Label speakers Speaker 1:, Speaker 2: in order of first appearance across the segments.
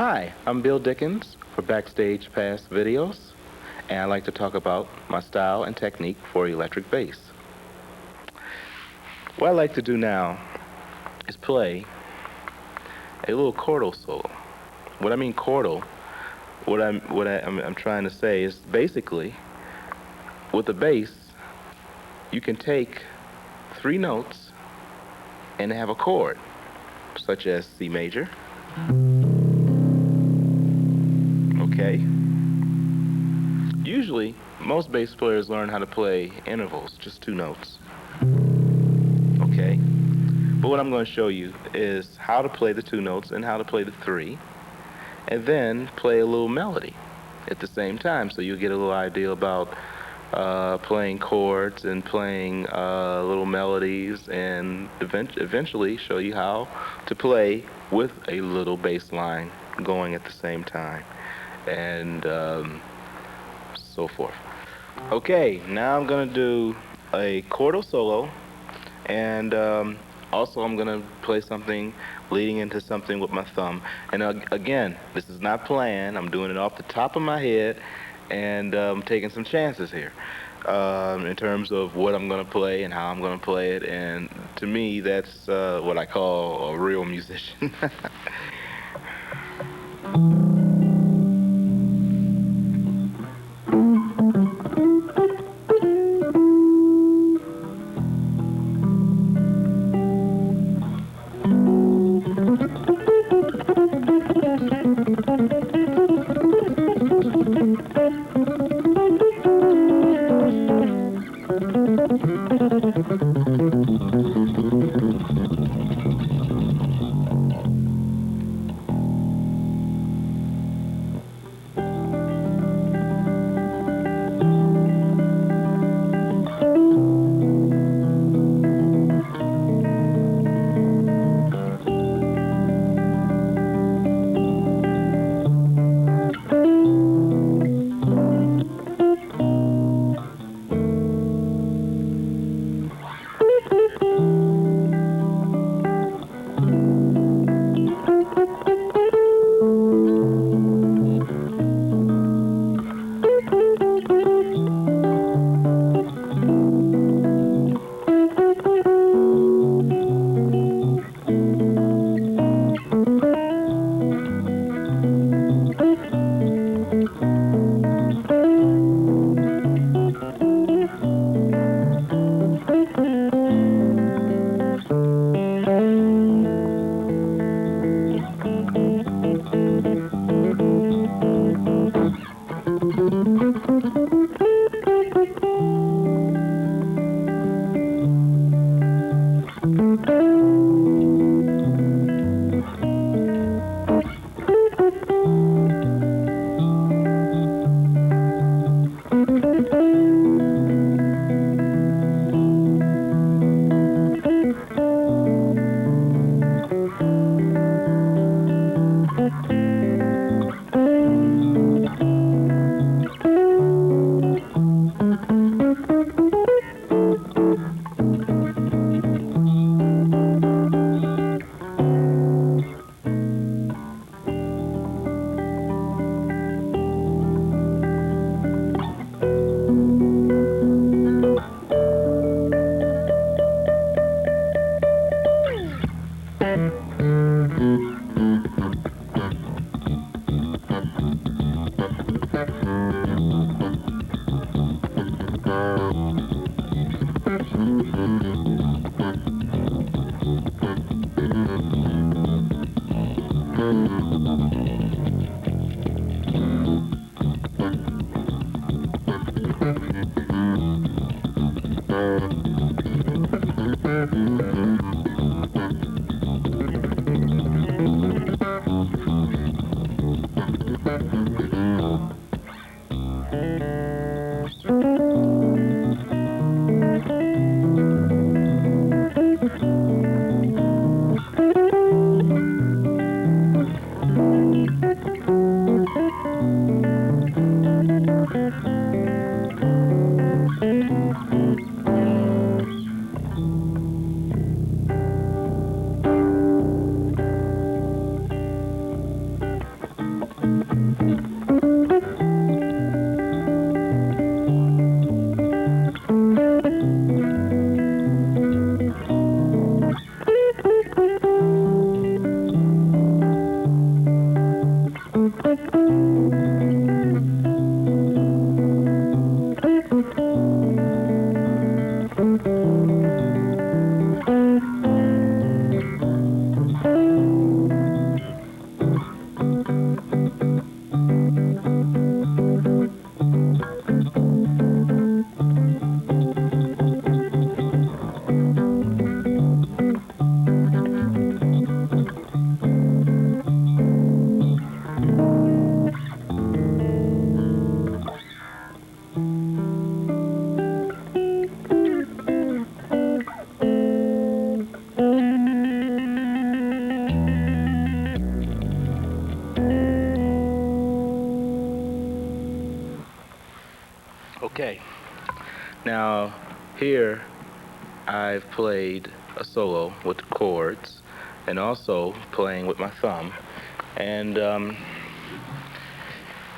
Speaker 1: Hi, I'm Bill Dickens for Backstage Pass Videos, and I'd like to talk about my style and technique for electric bass. What I like to do now is play a little chordal solo. What I mean chordal, I'm trying to say is basically with the bass, you can take three notes and have a chord, such as C major. Okay. Usually, most bass players learn how to play intervals, just two notes. Okay. But what I'm going to show you is how to play the two notes and how to play the three, and then play a little melody at the same time, so you'll get a little idea about playing chords and playing little melodies, and eventually show you how to play with a little bass line going at the same time, and so forth. Okay, now I'm gonna do a chordal solo, and also I'm gonna play something leading into something with my thumb. And again, this is not planned. I'm doing it off the top of my head, and taking some chances here in terms of what I'm gonna play and how I'm gonna play it. And to me, that's what I call a real musician. Okay. Now, here I've played a solo with the chords and also playing with my thumb. And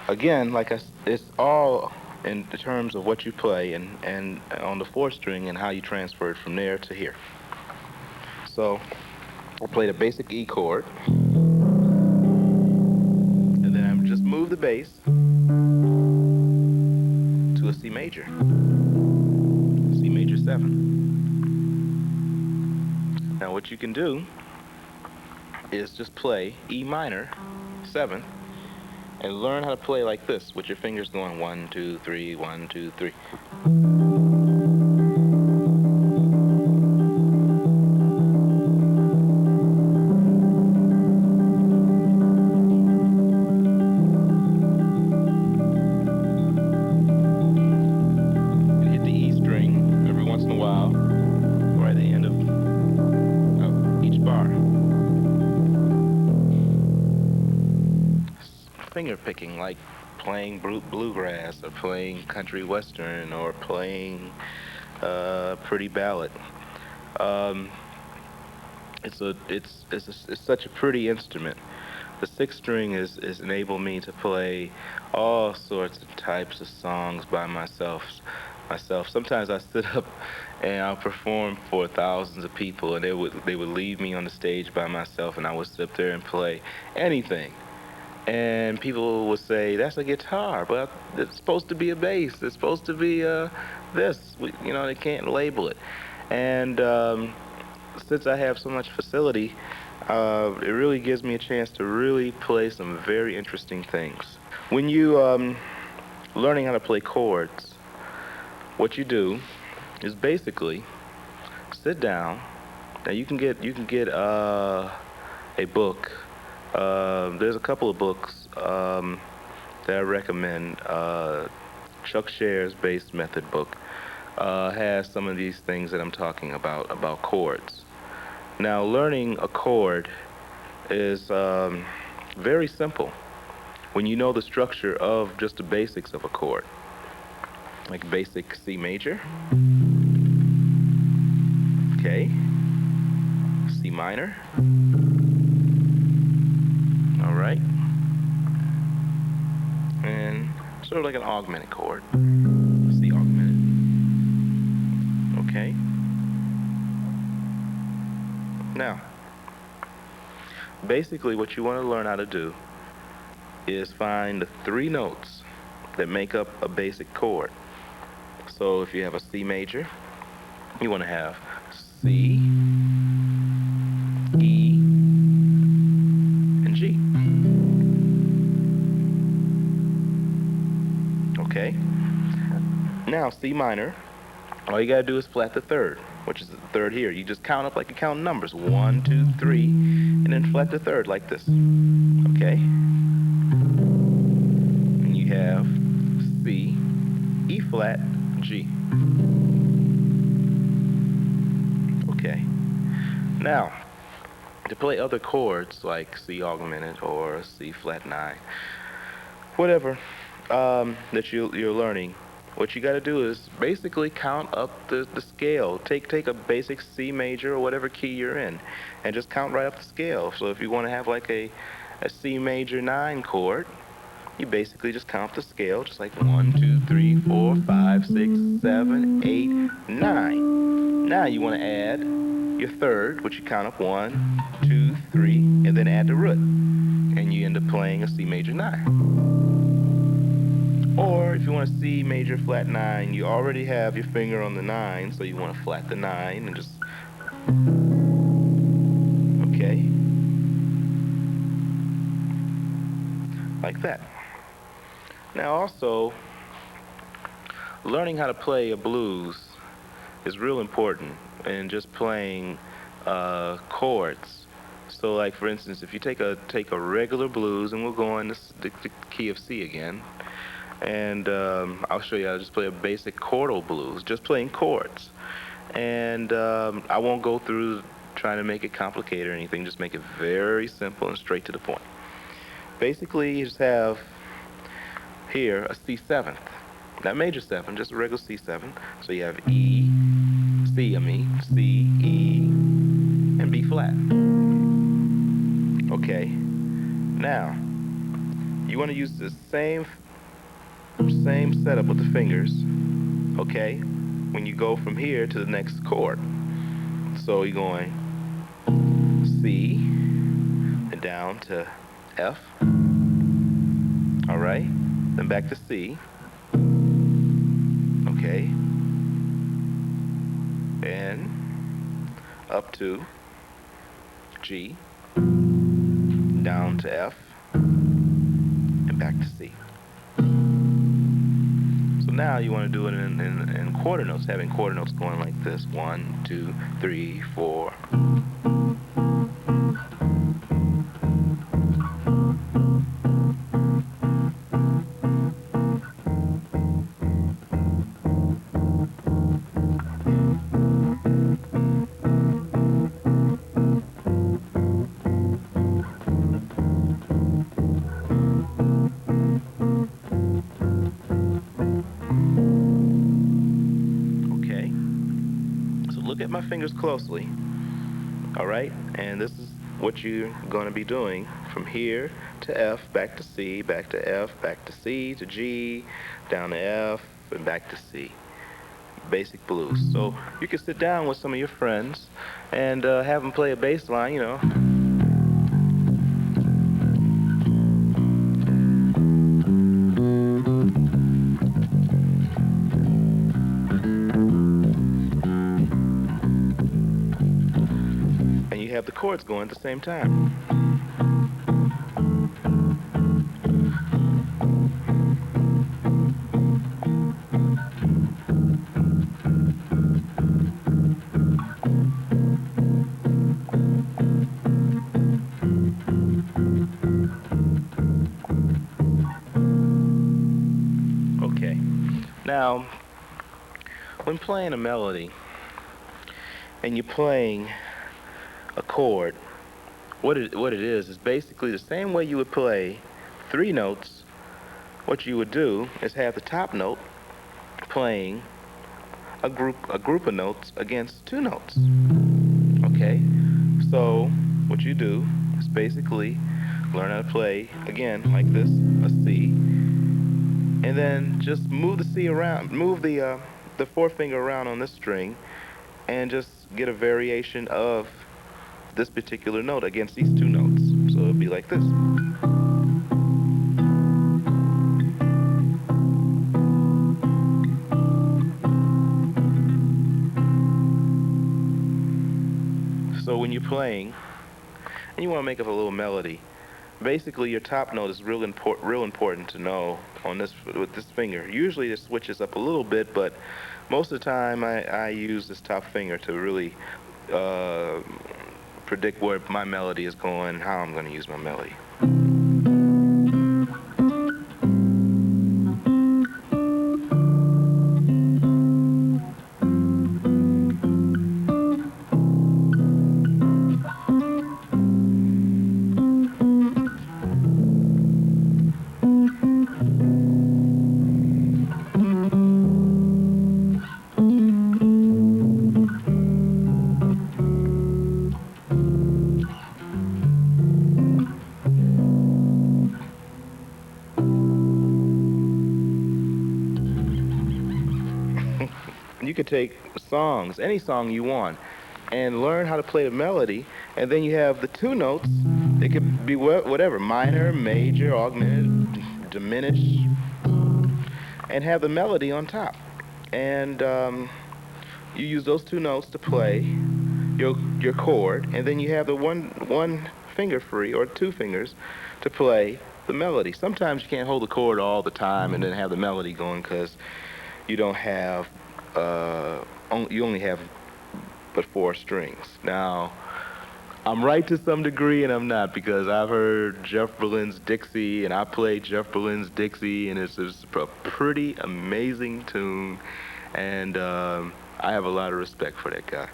Speaker 1: again, it's all in the terms of what you play and on the fourth string and how you transfer it from there to here. So I played a basic E chord, and then I just moved the bass to a C major, C major 7. Now what you can do is just play E minor 7 and learn how to play like this with your fingers going 1, 2, 3, 1, 2, 3. And hit the E string every once in a while or at the end of each bar. Finger picking, like playing bluegrass or playing country western or playing pretty ballad. Um, it's such a pretty instrument. The sixth string is enabled me to play all sorts of types of songs by myself. Sometimes I sit up and I'll perform for thousands of people, and they would leave me on the stage by myself, and I would sit up there and play anything. And people would say, "That's a guitar, but it's supposed to be a bass. It's supposed to be this." They can't label it. And since I have so much facility, it really gives me a chance to really play some very interesting things. When you learning how to play chords, what you do is basically sit down. Now you can get a book. There's a couple of books that I recommend. Chuck Scher's Bass Method book has some of these things that I'm talking about chords. Now, learning a chord is very simple when you know the structure of just the basics of a chord, like basic C major, okay, C minor, all right, and sort of like an augmented chord, C augmented, okay. Now, basically what you want to learn how to do is find the three notes that make up a basic chord. So if you have a C major, you want to have C, E, and G. Okay? Now, C minor, all you gotta do is flat the third, which is the third here. You just count up like you count numbers. 1, 2, 3, and then flat the third like this. Okay? And you have C, E flat, G. Okay. Now, to play other chords like C augmented or C flat 9, whatever that you're learning, what you got to do is basically count up the scale. Take a basic C major or whatever key you're in, and just count right up the scale. So if you want to have like a C major 9 chord, you basically just count the scale, just like 1, 2, 3, 4, 5, 6, 7, 8, 9. Now you want to add your third, which you count up 1, 2, 3, and then add the root, and you end up playing a C major 9. Or if you want a C major flat 9, you already have your finger on the 9, so you want to flat the 9 and just, okay, like that. Now also, learning how to play a blues is real important, and just playing chords. So like for instance, if you take a regular blues, and we'll go in the key of C again, and I'll show you how to just play a basic chordal blues, just playing chords. And I won't go through trying to make it complicated or anything, just make it very simple and straight to the point. Basically, you just have here a C seventh. Not major 7, just a regular C7. So you have E, C, E, and B flat. Okay. Now, you want to use the same setup with the fingers, okay, when you go from here to the next chord. So you're going C, and down to F, all right, then back to C, okay, and up to G, down to F, and back to C. So now you want to do it in quarter notes, having quarter notes going like this: 1, 2, 3, 4. Okay. So look at my fingers closely. All right, and this is what you're going to be doing from here to F, back to C, back to F, back to C, to G, down to F, and back to C. Basic blues. So you can sit down with some of your friends and have them play a bass line, you know. And you have the chords going at the same time. Okay. Now, when playing a melody and you're playing a chord, what it is basically the same way you would play 3 notes. What you would do is have the top note playing a group of notes against 2 notes. Okay? So what you do is basically learn how to play again like this, a C, and then just move the C around, move the forefinger around on this string, and just get a variation of this particular note against these 2 notes. So it'll be like this. So when you're playing and you want to make up a little melody, basically your top note is real important to know on this with this finger. Usually it switches up a little bit, but most of the time I use this top finger to really uh, predict where my melody is going and how I'm going to use my melody. You could take songs, any song you want, and learn how to play the melody, and then you have the 2 notes. It could be whatever, minor, major, augmented, diminished, and have the melody on top. And you use those 2 notes to play your chord, and then you have the one finger free or 2 fingers to play the melody. Sometimes you can't hold the chord all the time and then have the melody going because you don't have you only have but 4 strings. Now, I'm right to some degree and I'm not, because I've heard Jeff Berlin's Dixie and I played Jeff Berlin's Dixie, and it's a pretty amazing tune, and I have a lot of respect for that guy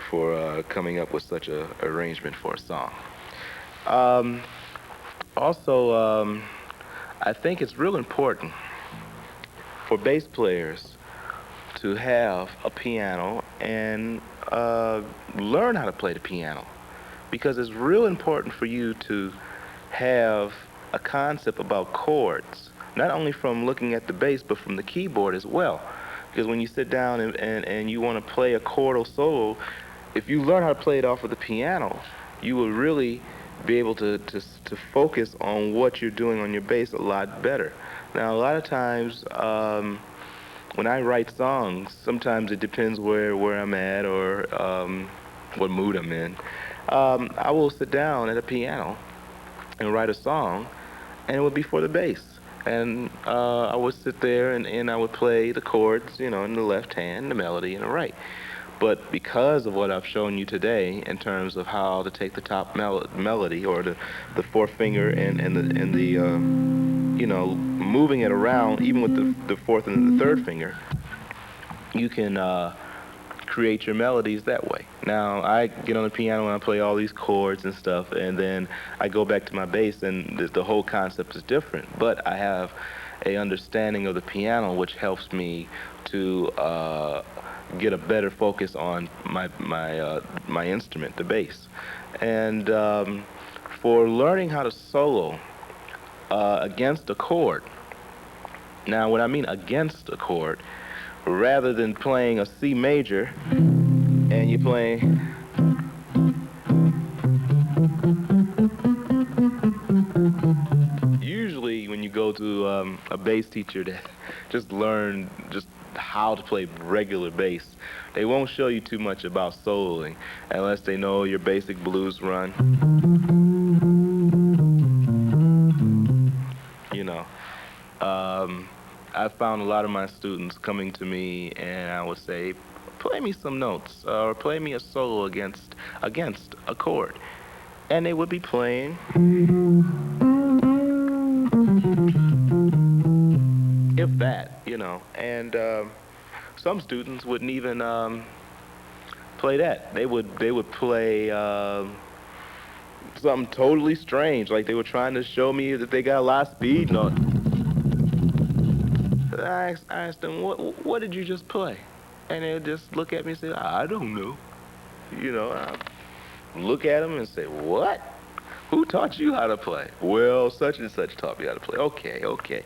Speaker 1: for coming up with such a arrangement for a song. Um, Also, I think it's real important for bass players to have a piano and learn how to play the piano, because it's real important for you to have a concept about chords, not only from looking at the bass, but from the keyboard as well. Because when you sit down and you want to play a chordal solo, if you learn how to play it off of the piano, you will really be able to focus on what you're doing on your bass a lot better. Now, a lot of times, when I write songs, sometimes it depends where I'm at or what mood I'm in. I will sit down at a piano and write a song, and it would be for the bass. And I would sit there and I would play the chords, in the left hand, the melody in the right. But because of what I've shown you today in terms of how to take the top melody or the fourth finger and moving it around, even with the fourth and the third finger, you can create your melodies that way. Now, I get on the piano and I play all these chords and stuff, and then I go back to my bass, and the whole concept is different. But I have a understanding of the piano, which helps me to get a better focus on my instrument, the bass. And for learning how to solo against a chord. Now, what I mean against a chord, rather than playing a C major and you're playing, usually when you go to a bass teacher that just learn just how to play regular bass, they won't show you too much about soloing unless they know your basic blues run. You know, I found a lot of my students coming to me and I would say, play me some notes or play me a solo against a chord. And they would be playing, if that. And some students wouldn't even play that. They would play something totally strange, like they were trying to show me that they got a lot of speed note. I asked them, what did you just play? And they would just look at me and say, I don't know. I look at them and say, what? Who taught you how to play? Well, such and such taught me how to play. Okay, okay.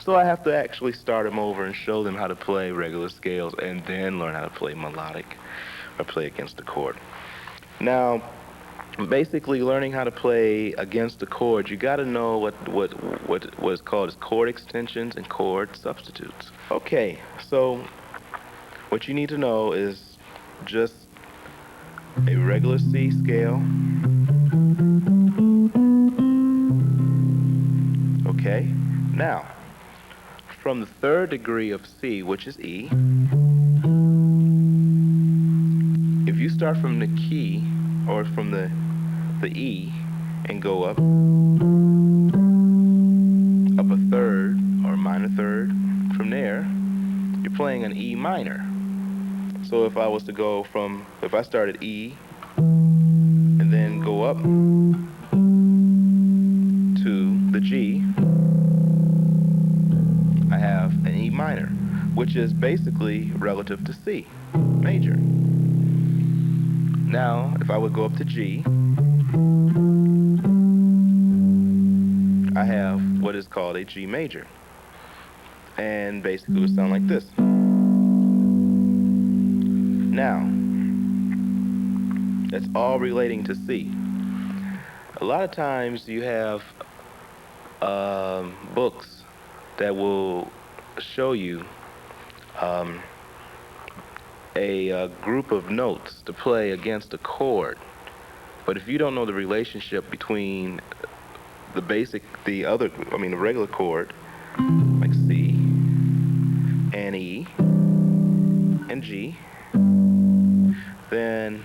Speaker 1: So I have to actually start them over and show them how to play regular scales and then learn how to play melodic or play against the chord. Now, basically learning how to play against the chord, you got to know what is called as chord extensions and chord substitutes. Okay, so what you need to know is just a regular C scale. Okay, now from the third degree of C, which is E, if you start from the key or from the E and go up a third or minor third, from there you're playing an E minor. So if I started E and then go up to the G, I have an E minor, which is basically relative to C major. Now, if I would go up to G, I have what is called a G major. And basically it would sound like this. Now, that's all relating to C. A lot of times you have books that will show you a group of notes to play against a chord. But if you don't know the relationship between the regular chord, like C and E and G, then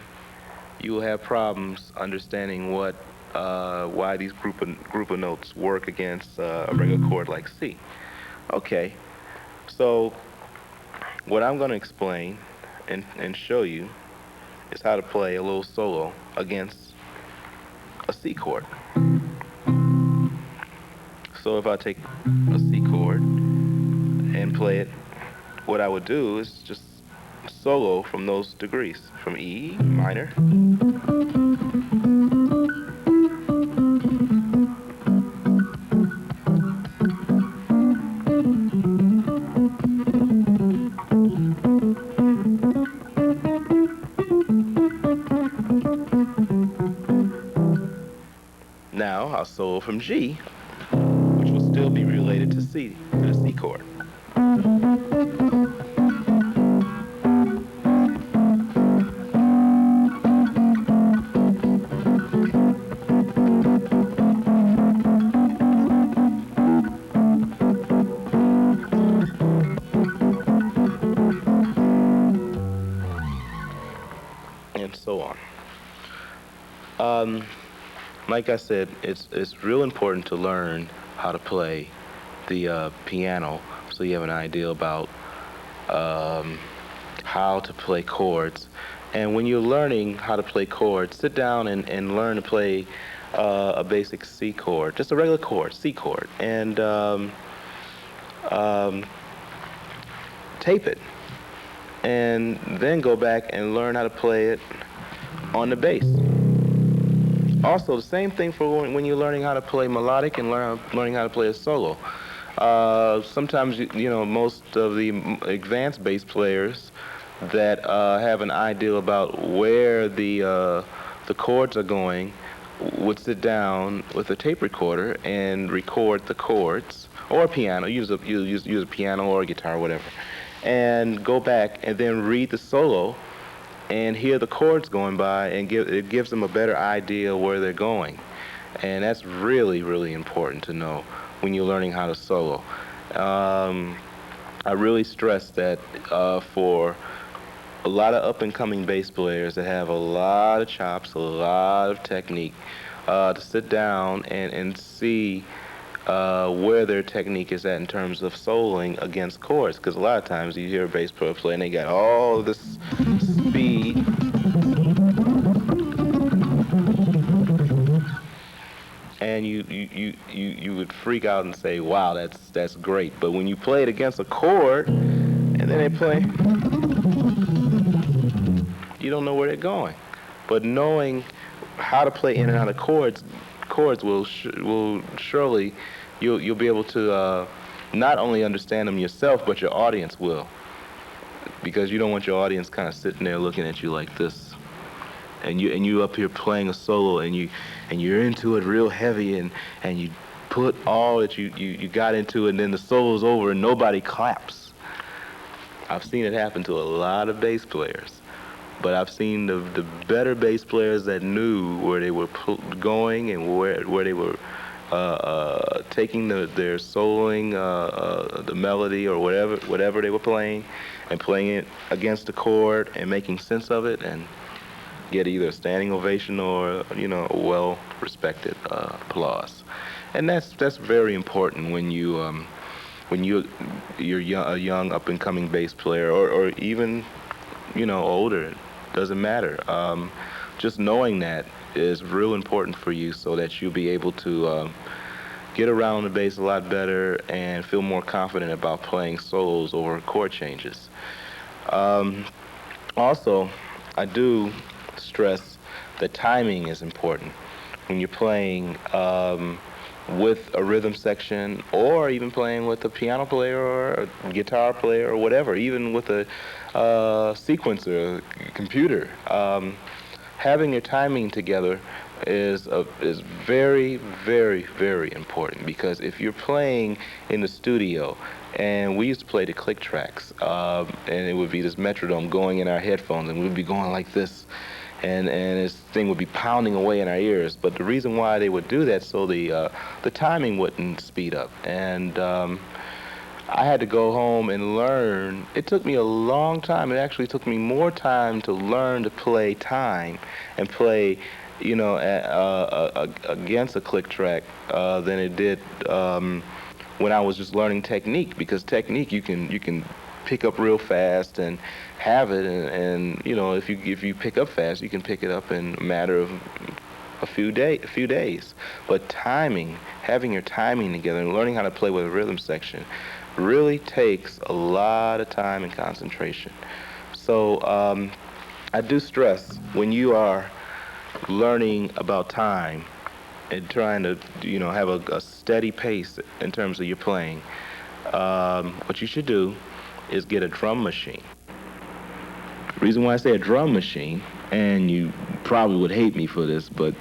Speaker 1: you will have problems understanding why these group of notes work against a regular chord like C. Okay, so what I'm going to explain and show you is how to play a little solo against a C chord. So if I take a C chord and play it, what I would do is just solo from those degrees, from E minor. Now I'll solo from G, which will still be related to C, to the C chord. And so on. Like I said, it's real important to learn how to play the piano, so you have an idea about um, how to play chords. And when you're learning how to play chords, sit down and learn to play a basic C chord, just a regular chord, C chord, and um, tape it, and then go back and learn how to play it on the bass. Also, the same thing for when you're learning how to play melodic and learning how to play a solo. Sometimes, most of the advanced bass players that have an idea about where the chords are going would sit down with a tape recorder and record the chords, or a piano, use a piano or a guitar, whatever, and go back and then read the solo and hear the chords going by, and it gives them a better idea where they're going. And that's really, really important to know when you're learning how to solo. I really stress that for a lot of up-and-coming bass players that have a lot of chops, a lot of technique, to sit down and see where their technique is at in terms of soloing against chords. Because a lot of times you hear a bass player play and they got all this speed, and you would freak out and say, "Wow, that's great." But when you play it against a chord, and then they play, you don't know where they're going. But knowing how to play in and out of chords will surely you'll be able to not only understand them yourself, but your audience will, because you don't want your audience kind of sitting there looking at you like this, and you up here playing a solo, and you're into it real heavy, and you put all that you got into it, and then the solo's over and nobody claps. I've seen it happen to a lot of bass players, but I've seen the better bass players that knew where they were going and where they were taking their soloing, the melody or whatever they were playing, and playing it against the chord and making sense of it, and get either a standing ovation or a well-respected applause. And that's very important when you're a young up-and-coming bass player, or even older. It doesn't matter. Just knowing that is real important for you, so that you'll be able to get around the bass a lot better and feel more confident about playing solos over chord changes. Also, I do stress that timing is important when you're playing with a rhythm section, or even playing with a piano player or a guitar player or whatever, even with a sequencer, computer. Having your timing together is very, very, very important, because if you're playing in the studio, and we used to play the click tracks, and it would be this metronome going in our headphones, and we'd be going like this, and this thing would be pounding away in our ears. But the reason why they would do that, so the timing wouldn't speed up. And I had to go home and learn. It took me a long time. It actually took me more time to learn to play time and play, against a click track than it did when I was just learning technique. Because technique, you can pick up real fast and have it, and if you pick up fast, you can pick it up in a matter of a few days. But timing, having your timing together and learning how to play with a rhythm section, really takes a lot of time and concentration. So I do stress when you are learning about time and trying to, have a steady pace in terms of your playing. What you should do is get a drum machine. The reason why I say a drum machine, and you probably would hate me for this, but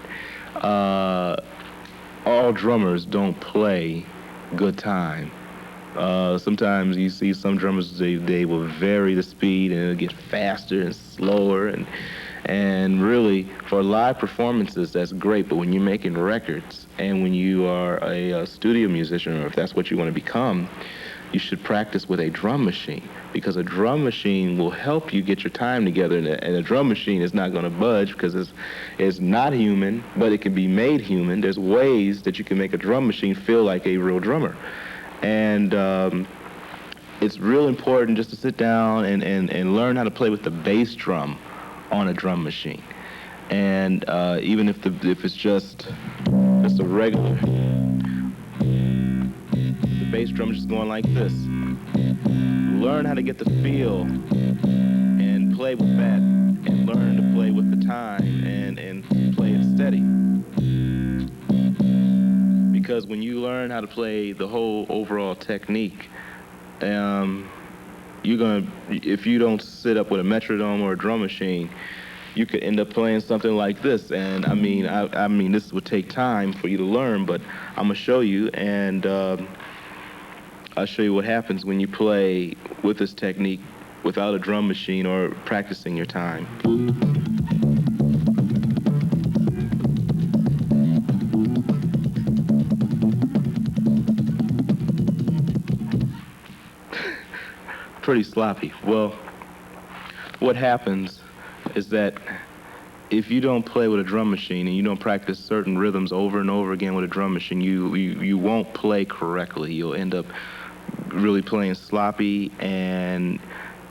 Speaker 1: uh, all drummers don't play good time. Sometimes you see some drummers, they will vary the speed and it'll get faster and slower, and really for live performances that's great, but when you're making records and when you are a studio musician, or if that's what you want to become, you should practice with a drum machine, because a drum machine will help you get your time together, and a drum machine is not going to budge because it's not human, but it can be made human. There's ways that you can make a drum machine feel like a real drummer. And it's real important just to sit down and learn how to play with the bass drum on a drum machine. And even if it's just a regular, the bass drum is just going like this. Learn how to get the feel and play with that, and learn to play with the time and play it steady. Because when you learn how to play the whole overall technique, if you don't sit up with a metronome or a drum machine, you could end up playing something like this. And I mean, this would take time for you to learn, but I'm gonna show you, and I'll show you what happens when you play with this technique without a drum machine or practicing your time. Pretty sloppy. Well, what happens is that if you don't play with a drum machine and you don't practice certain rhythms over and over again with a drum machine, you won't play correctly. You'll end up really playing sloppy, and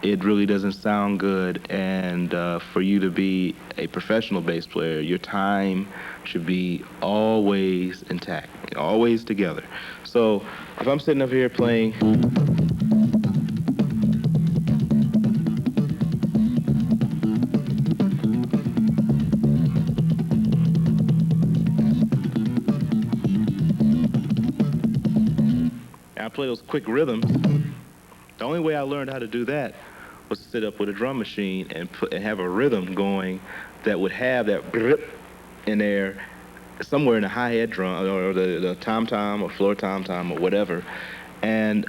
Speaker 1: it really doesn't sound good. And for you to be a professional bass player, your time should be always intact, always together. So if I'm sitting up here playing, I play those quick rhythms. The only way I learned how to do that was to sit up with a drum machine and have a rhythm going that would have that grip in there somewhere in the hi-hat drum or the tom-tom or floor tom-tom or whatever, and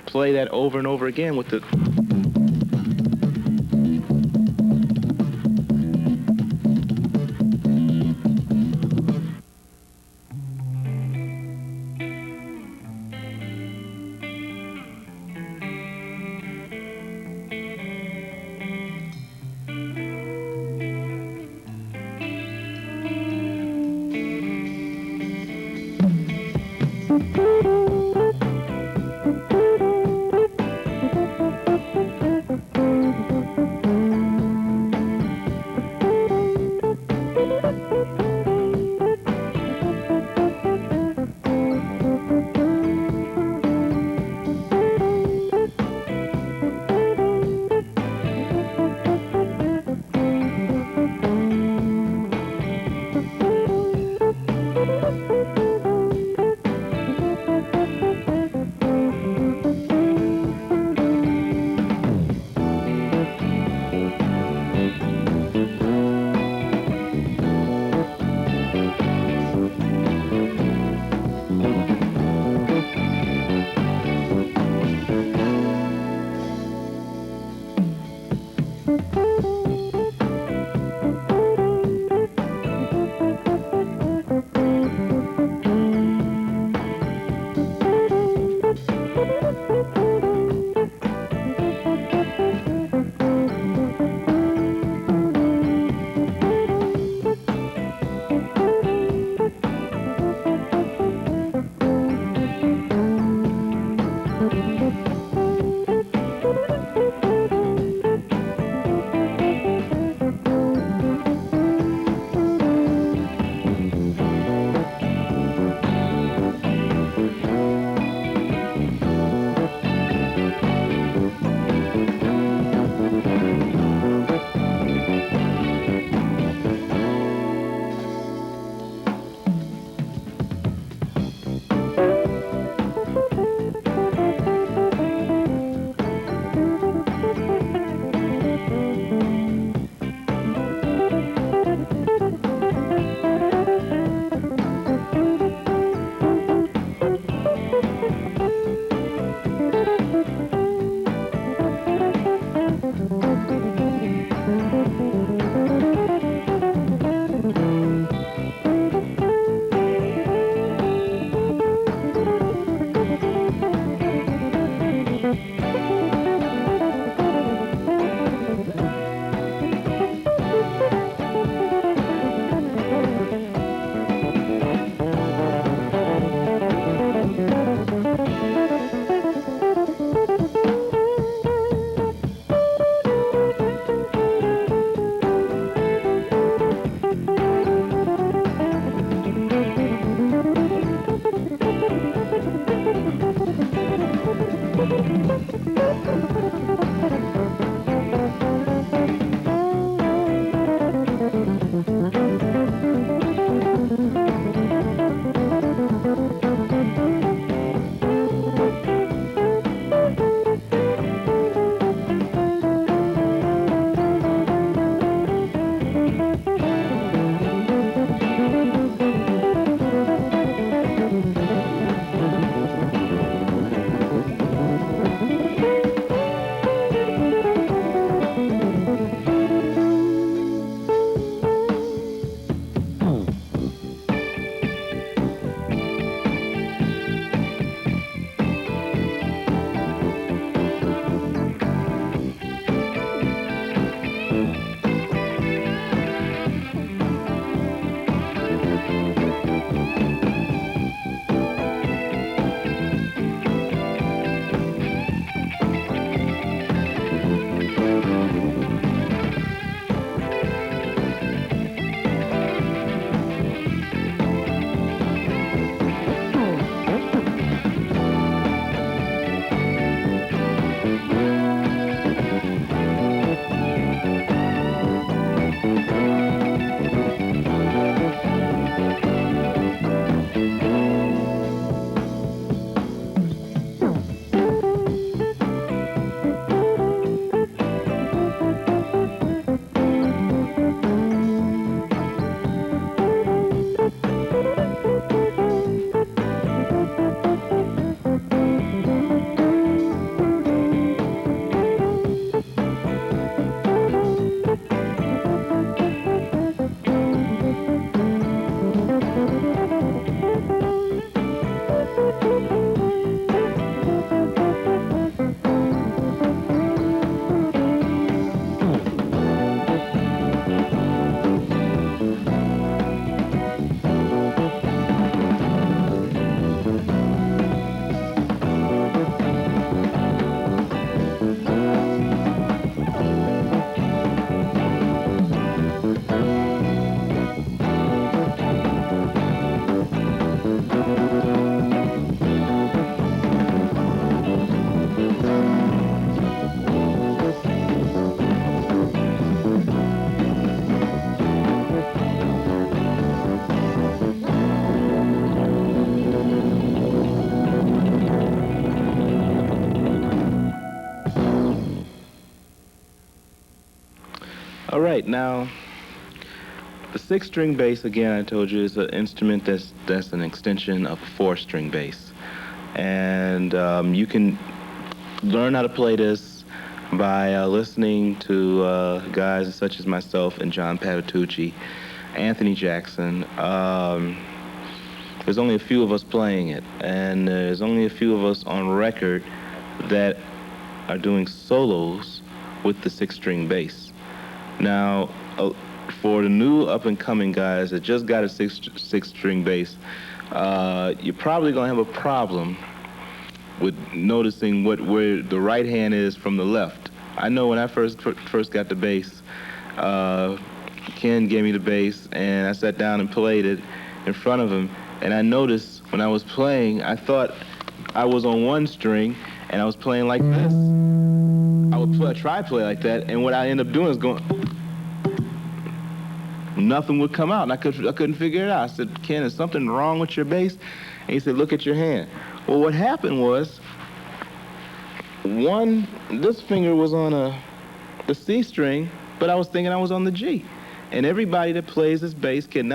Speaker 1: play that over and over again with the... right, now the six-string bass, again, I told you, is an instrument that's an extension of a four-string bass. And you can learn how to play this by listening to guys such as myself and John Patitucci, Anthony Jackson. There's only a few of us playing it, and there's only a few of us on record that are doing solos with the six-string bass. Now, for the new up-and-coming guys that just got a six-string bass, you're probably gonna have a problem with noticing where the right hand is from the left. I know when I first got the bass, Ken gave me the bass, and I sat down and played it in front of him, and I noticed when I was playing, I thought I was on one string, and I was playing like this. I would try to play like that, and what I end up doing is going, nothing would come out, and I couldn't figure it out. I said, Ken, is something wrong with your bass? And he said, look at your hand. Well, what happened was, this finger was on the C string, but I was thinking I was on the G. And everybody that plays this bass can't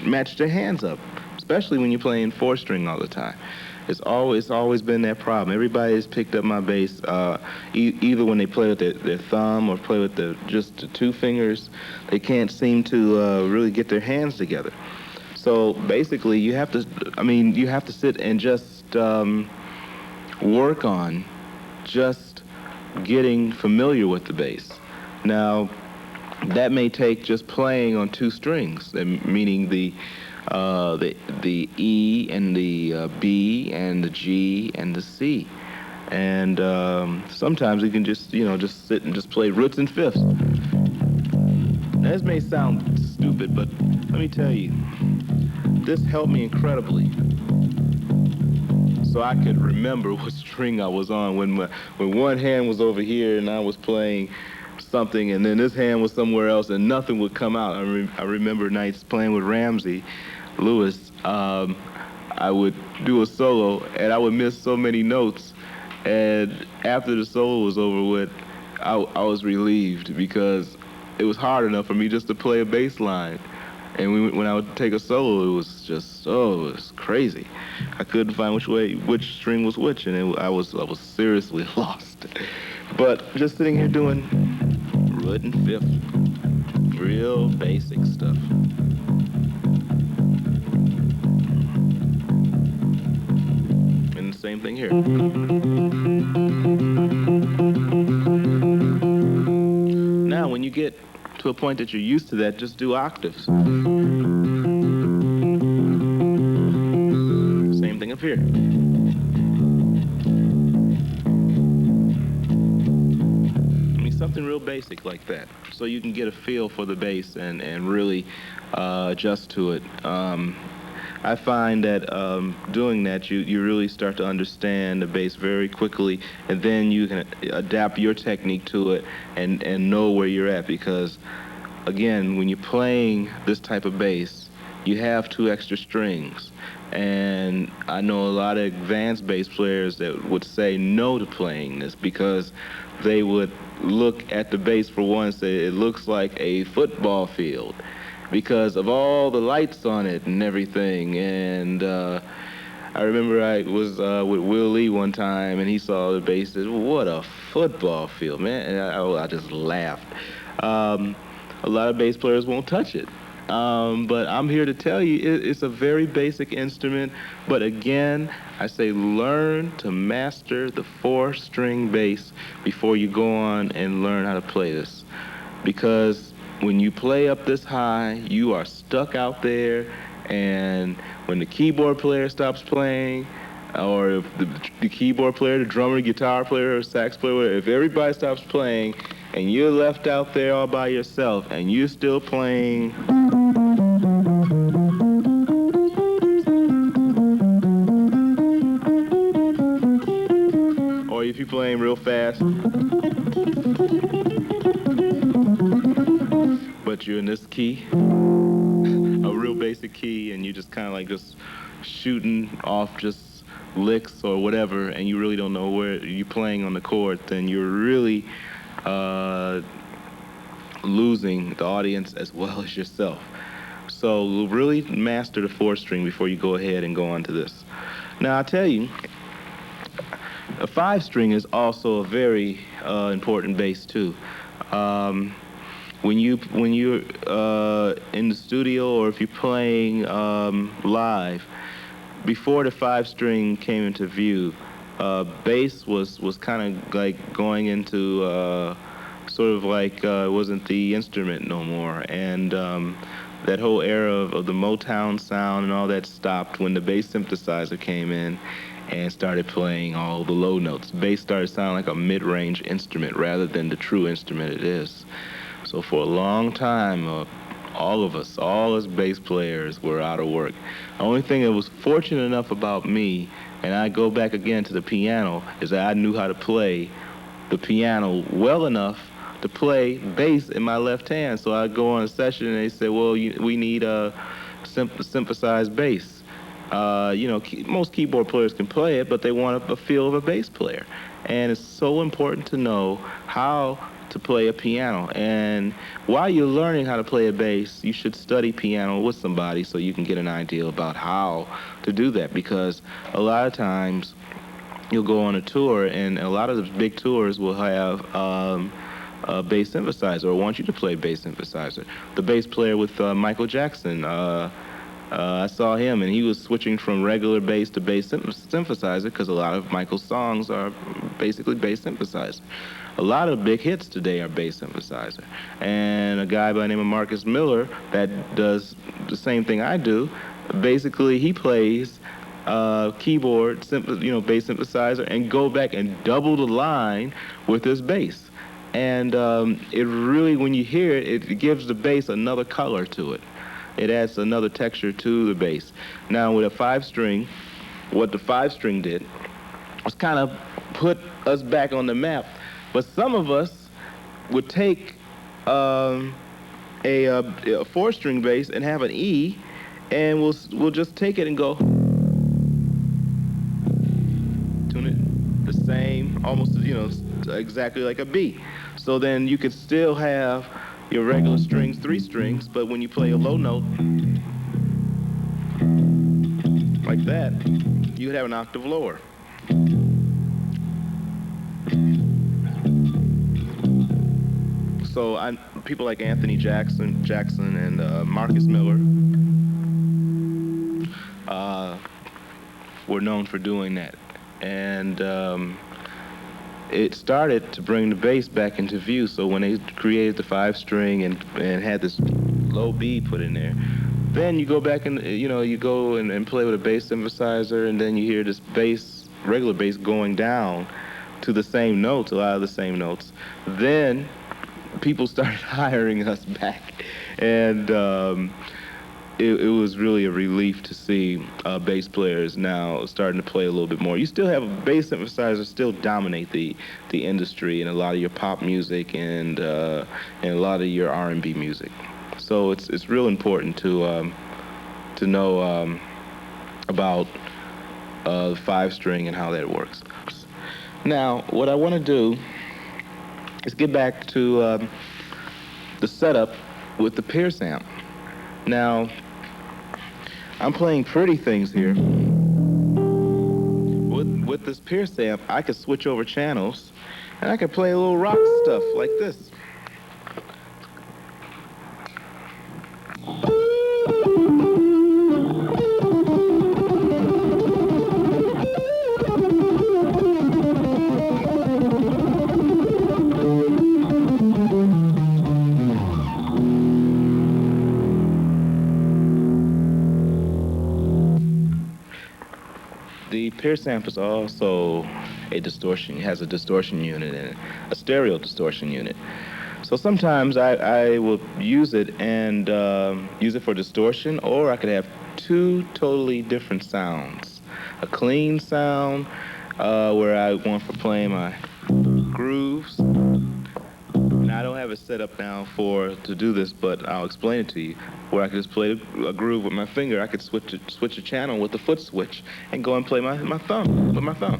Speaker 1: match their hands up, especially when you're playing four string all the time. It's always been that problem. Everybody has picked up my bass either when they play with their thumb or play with just the two fingers. They can't seem to really get their hands together. So basically, you have to sit and just work on just getting familiar with the bass. Now, that may take just playing on two strings, meaning the E and the B and the G and the C. And sometimes you can just sit and just play roots and fifths. Now, this may sound stupid, but let me tell you, this helped me incredibly. So I could remember what string I was on when one hand was over here and I was playing something, and then this hand was somewhere else, and nothing would come out. I remember nights playing with Ramsey Lewis. I would do a solo, and I would miss so many notes. And after the solo was over with, I was relieved because it was hard enough for me just to play a bass line. And when I would take a solo, it was just, it was crazy. I couldn't find which string was which, and I was seriously lost. But just sitting here doing root and fifth, real basic stuff. And the same thing here. Now, when you get to a point that you're used to that, just do octaves. Same thing up here. Something real basic like that, so you can get a feel for the bass and really adjust to it. I find that doing that, you really start to understand the bass very quickly, and then you can adapt your technique to it and know where you're at, because again, when you're playing this type of bass, you have two extra strings. And I know a lot of advanced bass players that would say no to playing this because they would look at the bass for one and say it looks like a football field because of all the lights on it and everything. And I remember I was with Will Lee one time, and he saw the bass and said, what a football field, man. And I just laughed. A lot of bass players won't touch it. But I'm here to tell you it's a very basic instrument. But again, I say learn to master the four-string bass before you go on and learn how to play this. Because when you play up this high, you are stuck out there, and when the keyboard player stops playing, or if the keyboard player, the drummer, guitar player, or sax player, if everybody stops playing and you're left out there all by yourself and you're still playing, or if you're playing real fast, but you're in this key, a real basic key, and you're just kind of like just shooting off just licks or whatever, and you really don't know where you're playing on the chord, then you're really losing the audience as well as yourself. So really master the 4 string before you go ahead and go on to this. Now I tell you, a 5 string is also a very important bass too. Um, when you're in the studio or if you're playing live, before the 5 string came into view, bass was kind of like going into sort of like it wasn't the instrument no more, and that whole era of the Motown sound and all that stopped when the bass synthesizer came in and started playing all the low notes. Bass started sounding like a mid-range instrument rather than the true instrument it is. So for a long time, all us bass players were out of work. The only thing that was fortunate enough about me, and I go back again to the piano, is that I knew how to play the piano well enough to play bass in my left hand. So I'd go on a session and they said, well, we need a synthesized bass. Most keyboard players can play it, but they want a feel of a bass player. And it's so important to know how to play a piano. And while you're learning how to play a bass, you should study piano with somebody so you can get an idea about how to do that. Because a lot of times you'll go on a tour, and a lot of the big tours will have a bass synthesizer or want you to play bass synthesizer. The bass player with Michael Jackson, I saw him, and he was switching from regular bass to bass synthesizer because a lot of Michael's songs are basically bass synthesizer. A lot of big hits today are bass synthesizer. And a guy by the name of Marcus Miller that does the same thing I do, basically he plays keyboard, bass synthesizer, and go back and double the line with his bass. And it really, when you hear it, it gives the bass another color to it. It adds another texture to the bass. Now with a 5 string, what the 5 string did was kind of put us back on the map. But some of us would take a 4 string bass and have an E, and we'll just take it and go tune it the same, almost exactly like a B. So then you could still have your regular strings, 3 strings, but when you play a low note like that, you'd have an octave lower. So people like Anthony Jackson and Marcus Miller were known for doing that. And it started to bring the bass back into view. So when they created the 5 string and had this low B put in there, then you go back and you go and play with a bass synthesizer, and then you hear this regular bass going down to the same notes, a lot of the same notes. Then people started hiring us back, and it was really a relief to see bass players now starting to play a little bit more. You still have bass synthesizers still dominate the industry and a lot of your pop music and a lot of your R&B music. So it's real important to know about the 5 string and how that works. Now, what I want to do is get back to the setup with the Pierce amp. Now, I'm playing pretty things here. With this Pierce amp, I could switch over channels, and I could play a little rock stuff like this. The Pierce amp is also a distortion. It has a distortion unit and a stereo distortion unit. So sometimes I will use it and use it for distortion, or I could have 2 totally different sounds. A clean sound where I want for playing my grooves. And I don't have it set up now to do this, but I'll explain it to you. Where I could just play a groove with my finger. I could switch a channel with the foot switch and go and play my thumb with my thumb.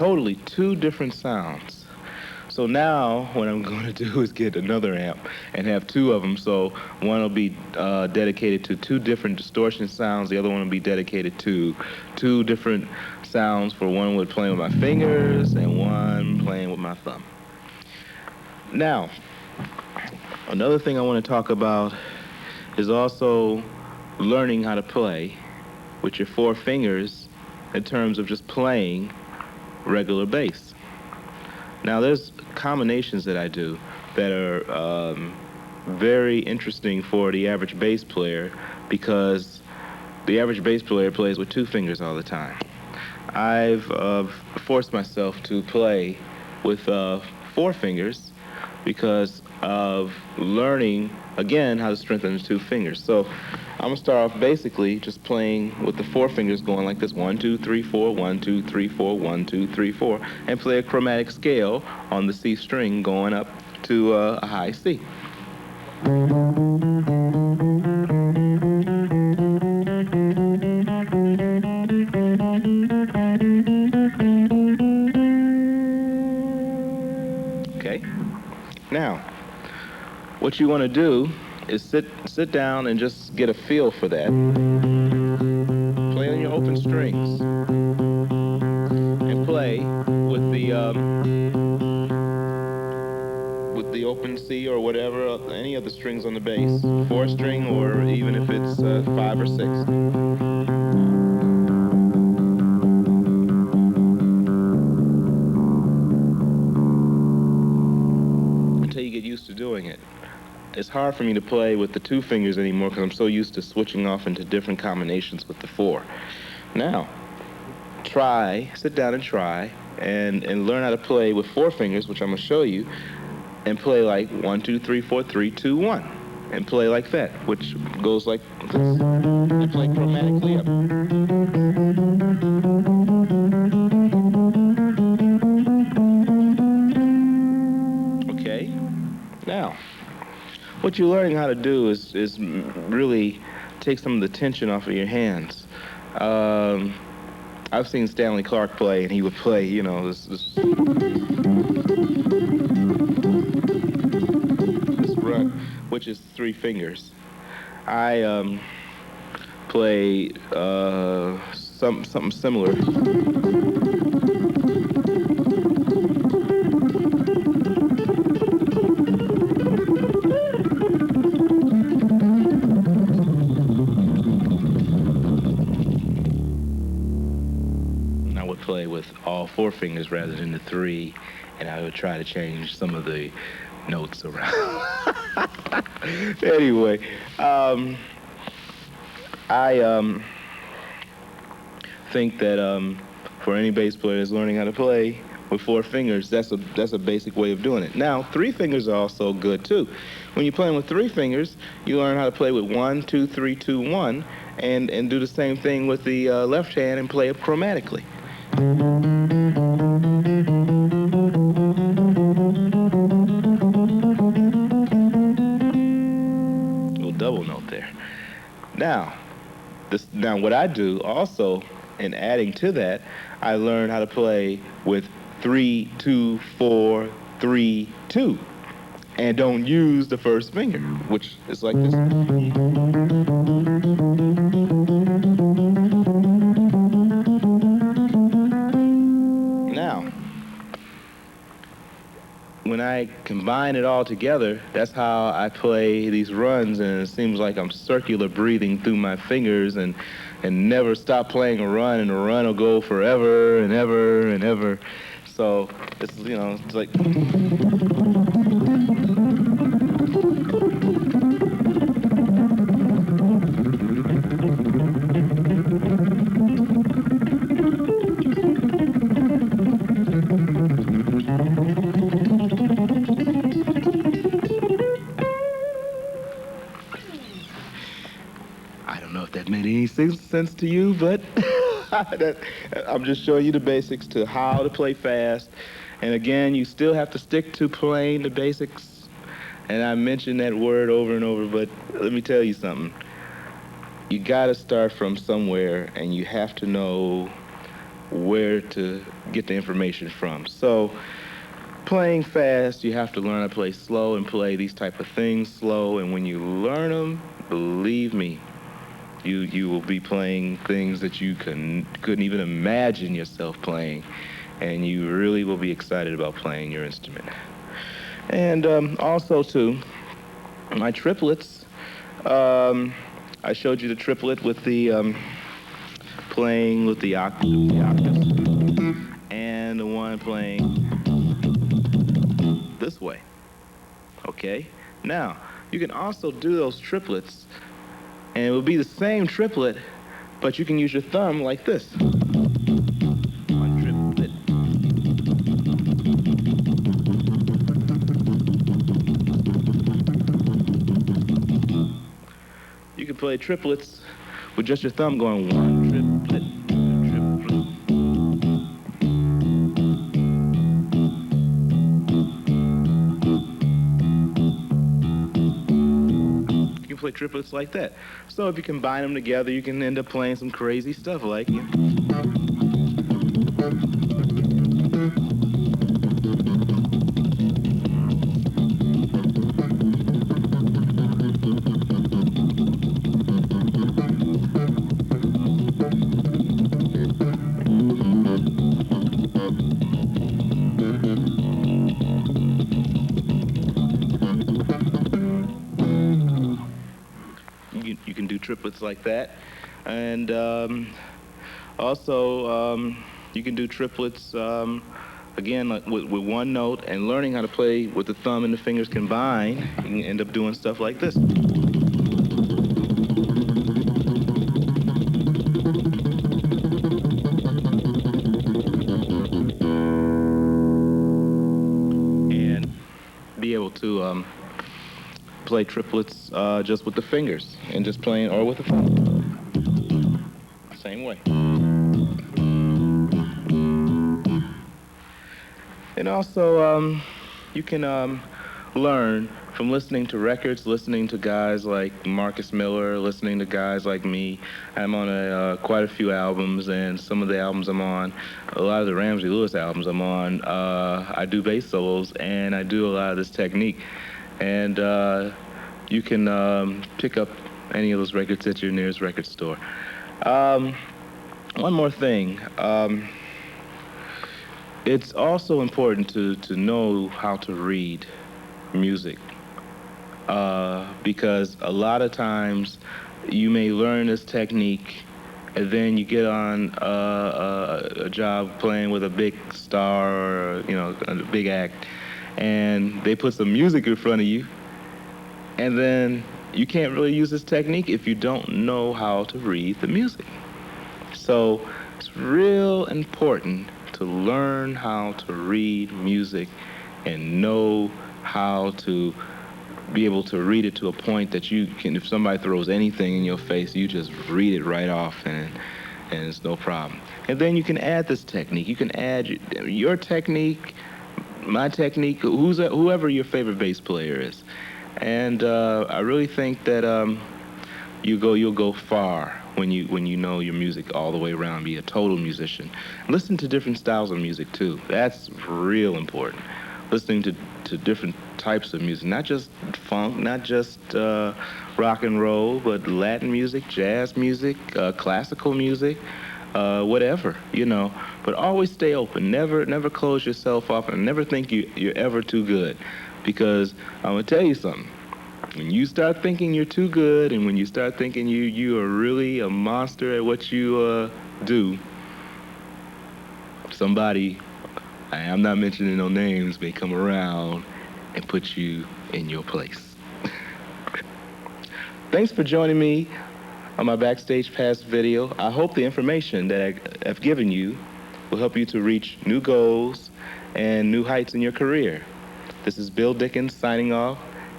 Speaker 1: totally two different sounds. So now what I'm going to do is get another amp and have two of them. So one will be dedicated to two different distortion sounds. The other one will be dedicated to two different sounds, for one with playing with my fingers and one playing with my thumb. Now, another thing I want to talk about is also learning how to play with your four fingers in terms of just playing regular bass. Now, there's combinations that I do that are very interesting for the average bass player, because the average bass player plays with two fingers all the time. I've forced myself to play with four fingers because of learning, again, how to strengthen the two fingers. So I'm going to start off basically just playing with the four fingers going like this: 1, 2, 3, 4, 1, 2, 3, 4, 1, 2, 3, 4, and play a chromatic scale on the C string going up to a high C. Okay. Now, what you want to do is sit down and just get a feel for that. Play on your open strings and play with the open C or whatever, any of the strings on the bass, 4-string, or even if it's 5 or 6. Until you get used to doing it. It's hard for me to play with the two fingers anymore because I'm so used to switching off into different combinations with the four. Now, sit down and try, and learn how to play with four fingers, which I'm going to show you, and play like 1, 2, 3, 4, 3, 2, 1. And play like that, which goes like this. And play chromatically up. Okay? Now, what you're learning how to do is really take some of the tension off of your hands. I've seen Stanley Clarke play, and he would play, this run, which is 3 fingers. I play something similar. Play with all 4 fingers rather than the 3, and I would try to change some of the notes around. Anyway, I think that for any bass player that's learning how to play with 4 fingers, that's a basic way of doing it. Now, 3 fingers are also good too. When you're playing with 3 fingers, you learn how to play with 1, 2, 3, 2, 1, and do the same thing with the left hand and play it chromatically. Little double note there. Now what I do also, in adding to that, I learned how to play with 3, 2, 4, 3, 2, and don't use the first finger, which is like this. Now, when I combine it all together, that's how I play these runs, and it seems like I'm circular breathing through my fingers and never stop playing a run, and the run will go forever and ever and ever. So it's, it's like... Made any sense to you, but I'm just showing you the basics to how to play fast. And again, you still have to stick to playing the basics. And I mentioned that word over and over, but let me tell you something. You got to start from somewhere, and you have to know where to get the information from. So playing fast, you have to learn how to play slow and play these type of things slow. And when you learn them, believe me, you will be playing things that you couldn't even imagine yourself playing, and you really will be excited about playing your instrument. And also too, my triplets. Um, I showed you the triplet with the playing with the octaves, and the one playing this way. Okay. Now you can also do those triplets, and it will be the same triplet, but you can use your thumb like this. One triplet. You can play triplets with just your thumb going one triplet, two triplet. You can play triplets like that. So if you combine them together, you can end up playing some crazy stuff like you. You can do triplets like that. And also, you can do triplets, again, like with one note, and learning how to play with the thumb and the fingers combined, you can end up doing stuff like this. And be able to play triplets just with the fingers, and just playing, or with the thumb. Same way. And also, you can learn from listening to records, listening to guys like Marcus Miller, listening to guys like me. I'm on quite a few albums, and some of the albums I'm on, a lot of the Ramsey Lewis albums I'm on, I do bass solos, and I do a lot of this technique. And you can pick up any of those records at your nearest record store. One more thing. It's also important to know how to read music, because a lot of times you may learn this technique, and then you get on a job playing with a big star, or a big act, and they put some music in front of you, and then you can't really use this technique if you don't know how to read the music. So it's real important to learn how to read music and know how to be able to read it to a point that you can, if somebody throws anything in your face, you just read it right off, and it's no problem. And then you can add this technique. You can add your technique, my technique, whoever your favorite bass player is. And I really think that you'll go far when you know your music all the way around, be a total musician. Listen to different styles of music too. That's real important. Listening to different types of music, not just funk, not just rock and roll, but Latin music, jazz music, classical music, whatever, But always stay open. Never close yourself off, and never think you're ever too good. Because I'm gonna tell you something. When you start thinking you're too good, and when you start thinking you are really a monster at what you do, somebody, I'm not mentioning no names, may come around and put you in your place. Thanks for joining me on my Backstage Pass video. I hope the information that I've given you will help you to reach new goals and new heights in your career. This is Bill Dickens signing off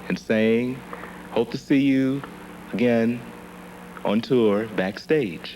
Speaker 1: and saying, hope to see you again on tour backstage.